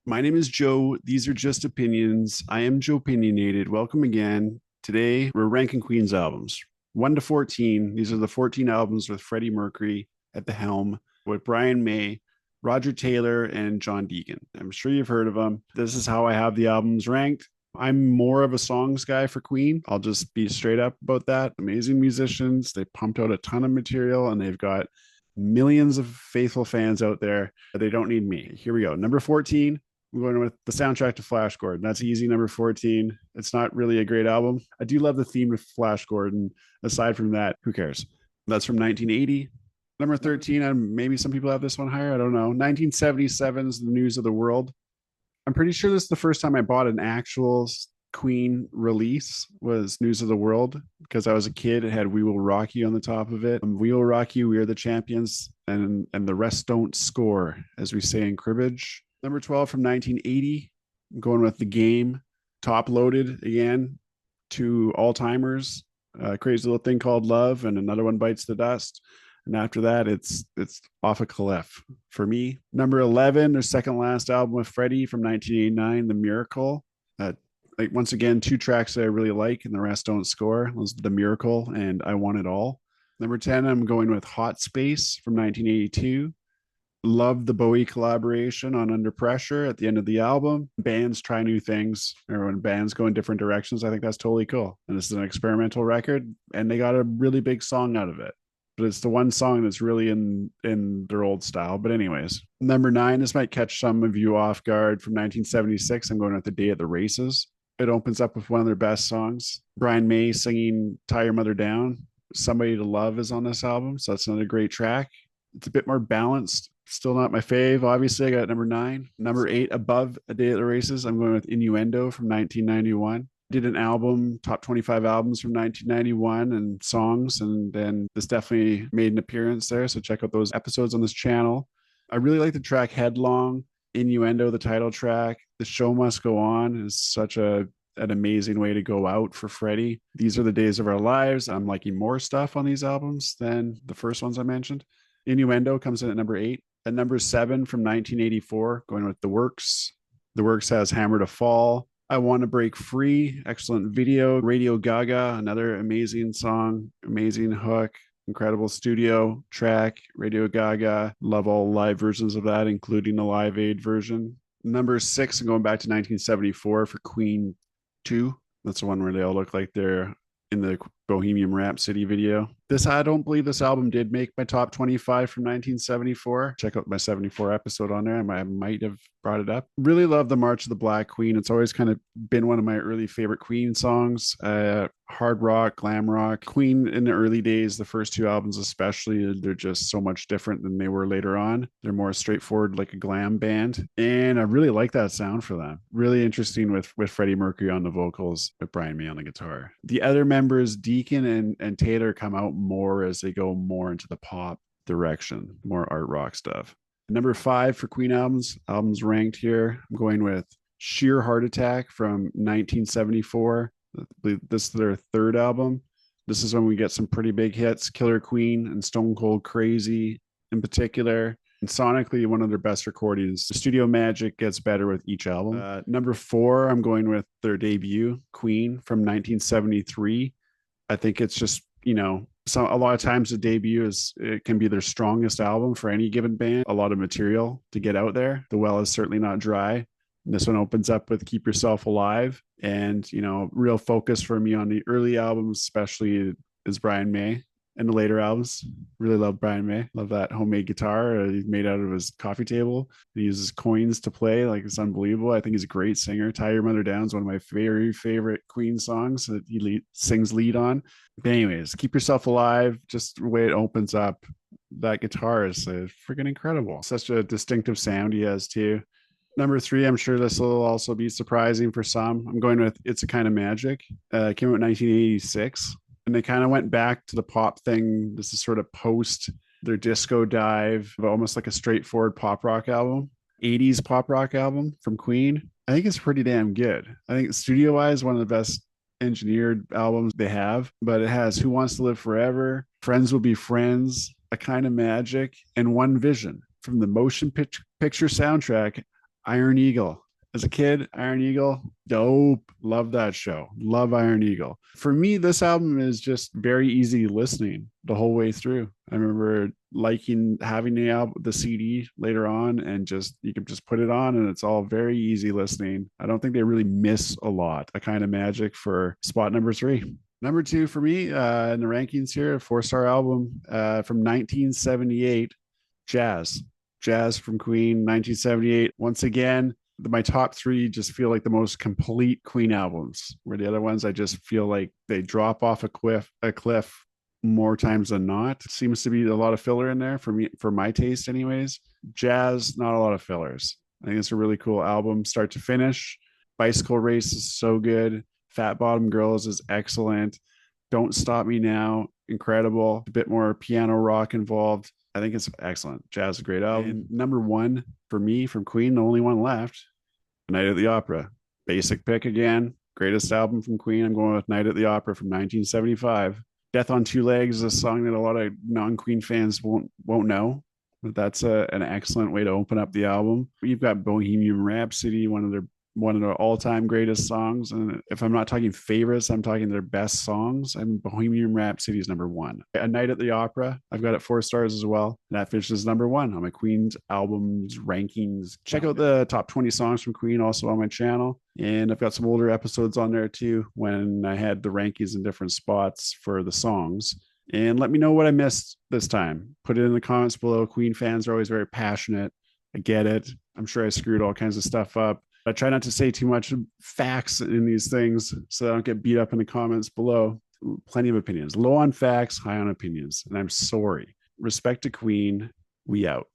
My name is Joe. These are just opinions. I am Joepinionated. Welcome again. Today, we're ranking Queen's albums 1 to 14. These are the 14 albums with Freddie Mercury at the helm, with Brian May, Roger Taylor, and John Deacon. I'm sure you've heard of them. This is how I have the albums ranked. I'm more of a songs guy for Queen. I'll just be straight up about that. Amazing musicians. They pumped out a ton of material and they've got millions of faithful fans out there. They don't need me. Here we go. Number 14. I'm going with the soundtrack to Flash Gordon. That's easy. Number 14. It's not really a great album. I do love the theme of Flash Gordon. Aside from that, who cares? That's from 1980. Number 13, maybe some people have this one higher. I don't know. 1977's The News of the World. I'm pretty sure this is the first time I bought an actual Queen release was News of the World because I was a kid. It had We Will Rock You on the top of it. We Will Rock You, We Are the Champions, and the rest don't score, as we say in cribbage. Number 12 from 1980, I'm going with The Game, top loaded again, two all-timers, Crazy Little Thing Called Love, and Another One Bites the Dust. And after that, it's off a cliff for me. Number 11, their second last album with Freddie from 1989, The Miracle. Like once again, two tracks that I really like, and the rest don't score. It was The Miracle and I Want It All. Number 10, I'm going with Hot Space from 1982. Love the Bowie collaboration on Under Pressure at the end of the album. Bands try new things, or when bands go in different directions, I think that's totally cool. And this is an experimental record, and they got a really big song out of it. But it's the one song that's really in their old style. But anyways, number 9, this might catch some of you off guard, from 1976. I'm going with The Day at the Races. It opens up with one of their best songs. Brian May singing Tie Your Mother Down. Somebody to Love is on this album, so that's another great track. It's a bit more balanced. Still not my fave. Obviously, I got number 9. Number 8, above A Day at the Races, I'm going with Innuendo from 1991. Did an album, top 25 albums from 1991 and songs, and then this definitely made an appearance there. So check out those episodes on this channel. I really like the track Headlong. Innuendo, the title track. The Show Must Go On is such an amazing way to go out for Freddie. These Are the Days of Our Lives. I'm liking more stuff on these albums than the first ones I mentioned. Innuendo comes in at number 8. At number 7 from 1984, going with The Works. The Works has Hammer to Fall. I Want to Break Free. Excellent video. Radio Gaga, another amazing song, amazing hook. Incredible studio track, Radio Gaga. Love all live versions of that, including the Live Aid version. Number 6, going back to 1974 for Queen 2. That's the one where they all look like they're in the Bohemian Rhapsody video. I don't believe this album did make my top 25 from 1974. Check out my 74 episode on there. I might have brought it up. Really love the March of the Black Queen. It's always kind of been one of my early favorite Queen songs. Hard rock, glam rock. Queen in the early days, the first 2 albums especially, they're just so much different than they were later on. They're more straightforward, like a glam band. And I really like that sound for them. Really interesting with Freddie Mercury on the vocals, with Brian May on the guitar. The other members, Deacon and Taylor, come out more as they go more into the pop direction, more art rock stuff. Number 5 for Queen albums ranked here. I'm going with Sheer Heart Attack from 1974. This is their third album. This is when we get some pretty big hits, Killer Queen and Stone Cold Crazy in particular. And sonically, one of their best recordings. The studio magic gets better with each album. Number 4, I'm going with their debut, Queen, from 1973. I think it's just, so a lot of times the debut it can be their strongest album for any given band. A lot of material to get out there. The well is certainly not dry. And this one opens up with Keep Yourself Alive. And, real focus for me on the early albums, especially, is Brian May. And the later albums, really love Brian May. Love that homemade guitar he's made out of his coffee table. He uses coins to play. Like, it's unbelievable. I think he's a great singer. Tie Your Mother Down is one of my very favorite Queen songs that he sings lead on. But anyways, Keep Yourself Alive, just the way it opens up. That guitar is freaking incredible. Such a distinctive sound he has too. Number 3, I'm sure this will also be surprising for some. I'm going with It's a Kind of Magic. Came out in 1986. And they kind of went back to the pop thing. This is sort of post their disco dive, almost like a straightforward pop rock album. 80s pop rock album from Queen. I think it's pretty damn good. I think studio wise, one of the best engineered albums they have. But it has Who Wants to Live Forever, Friends Will Be Friends, A Kind of Magic, and One Vision. From the motion picture soundtrack, Iron Eagle. As a kid, Iron Eagle, dope. Love that show. Love Iron Eagle. For me, this album is just very easy listening the whole way through. I remember liking having the CD later on, and just you can just put it on, and it's all very easy listening. I don't think they really miss a lot. A kind of magic for spot number three. Number two for me in the rankings here, a four-star album from 1978, Jazz. Jazz from Queen, 1978. Once again, my top three just feel like the most complete Queen albums, where the other ones I just feel like they drop off a cliff more times than not. Seems to be a lot of filler in there for me, for my taste, anyways. Jazz, not a lot of fillers. I think it's a really cool album, start to finish. Bicycle Race is so good. Fat Bottom Girls is excellent. Don't Stop Me Now, incredible. A bit more piano rock involved. I think it's excellent. Jazz is a great album. And number one for me from Queen, the only one left, Night at the Opera. Basic pick again. Greatest album from Queen. I'm going with Night at the Opera from 1975. Death on Two Legs is a song that a lot of non-Queen fans won't know. But that's an excellent way to open up the album. You've got Bohemian Rhapsody, one of their all-time greatest songs. And if I'm not talking favorites, I'm talking their best songs. And Bohemian Rhapsody is number one. A Night at the Opera, I've got it 4 stars as well. And that finishes number one on my Queen's albums rankings. Check out the top 20 songs from Queen also on my channel. And I've got some older episodes on there too, when I had the rankings in different spots for the songs. And let me know what I missed this time. Put it in the comments below. Queen fans are always very passionate. I get it. I'm sure I screwed all kinds of stuff up. I try not to say too much facts in these things so I don't get beat up in the comments below. Plenty of opinions. Low on facts, high on opinions. And I'm sorry. Respect to Queen. We out.